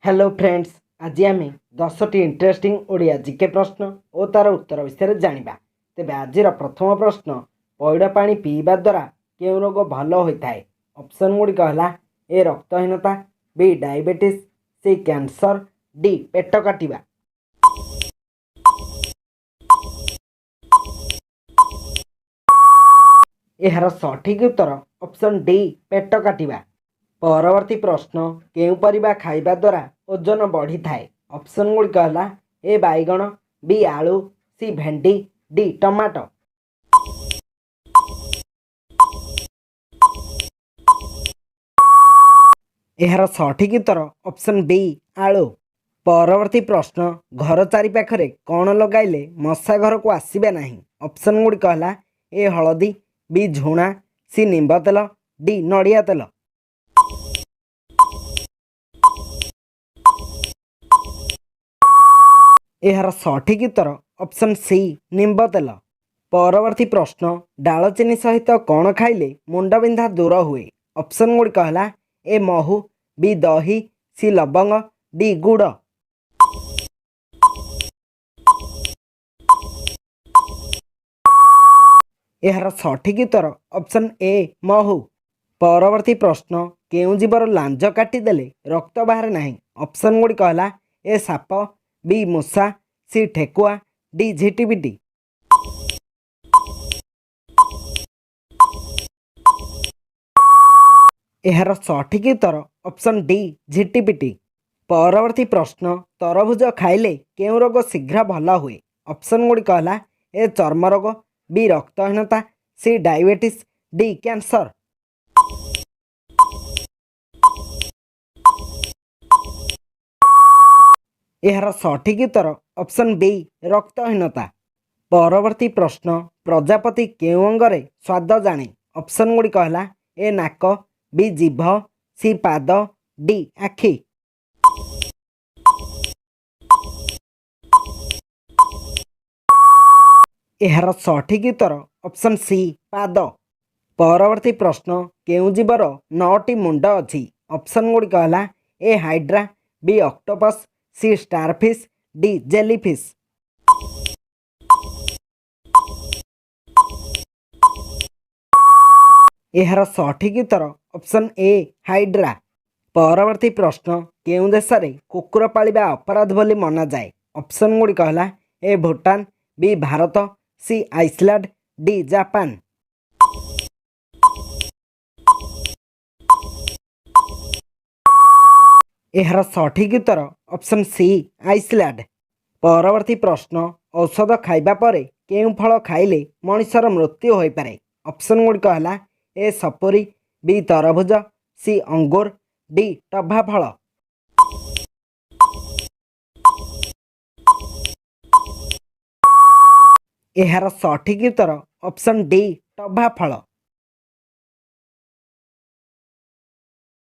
Hello friends, आज आम 10टी interesting Odia GK प्रश्न और तार उत्तर विषय जानिबा। तेबे आजिर प्रथम प्रश्न, पैड़ पानी पीवा द्वारा केउं रोग भल होता है? ऑप्शन गुड़िक है ए रक्तहीनता, बी डायबिटीज, सी कैंसर, डी पेट काटिबा। यार सठिक उत्तर ऑप्शन डी पेट काटिबा। परवर्ती प्रश्न, केउं परिबा खाइबा द्वारा ओजन बढ़ी थाए? ऑप्शन गुड़िक है ए बैगण, बी आलू, सी भेंडी, डी टमाटो। यार सठिक उत्तर ऑप्शन बी आलू। परवर्ती प्रश्न, घर चारिपाखरे कौन लगाइले मशा घर को आसबे नहीं? ऑप्शन गुड़िक है ए हलदी, बी झुणा, सी निंब तेल, डी नड़िया तेल। यार सठिक उत्तर ऑप्शन सी निंब तेल। परवर्ती प्रश्न, डालचीनी सहित कौन खाइले मुंडबिंधा दूर हुए? ऑप्शन गुड़िक है ए महू, बी दही, सी लवंग, डी गुड़। यार सठिक उत्तर ऑप्शन ए महू। परवर्ती प्रश्न, केउं जीवर लांज काटिदेले रक्त बाहर नहीं? ऑप्शन गुड़िक है ए साप, बी मूषा, सी ठेकुआ, डी झिटिपिटी। यार सठिक उत्तर ऑप्शन डी झिटिपिटी। परवर्ती प्रश्न, तरभुज खाइले केउं रोग शीघ्र भल हुए? ऑप्शन गुड़िक है ए चर्म रोग, बी रक्तहीनता, सी डायबिटीज, डी कैंसर। यार सठिक उत्तर ऑप्शन बी रक्तहीनता। परवर्ती प्रश्न, प्रजापति केउं अंगरे स्वाद जाने? ऑप्शन गुड़िक है ए नाक, बी जीभ, सी पाद, डी आखि। यार सठिक उत्तर ऑप्शन सी पाद। परवर्ती प्रश्न, केउं जीवर 9टी मुंड अच्छी? ऑप्शन गुड़िक है A hydra, B octopus, C starfish, D jellyfish. यार सठिक उत्तर ऑप्शन ए हाइड्रा। परवर्ती प्रश्न, केउं देश में कुकुर पालिबा अपराध बोली मना जाए? ऑप्शन गुड़िक है ए भूटान, बी भारत, सी आइसलैंड, डी जापान। यार सठिक उत्तर ऑप्शन सी आइसलैंड। परवर्ती प्रश्न, औषध खाइबा परे केउं फल खाइले मनुष्यर मृत्यु होई पारे? ऑप्शन गुड़िक है ए सपुरी, बी तरभुज, सी अंगूर, डी टभा फल। यार सठिक उत्तर ऑप्शन डी टभा फल।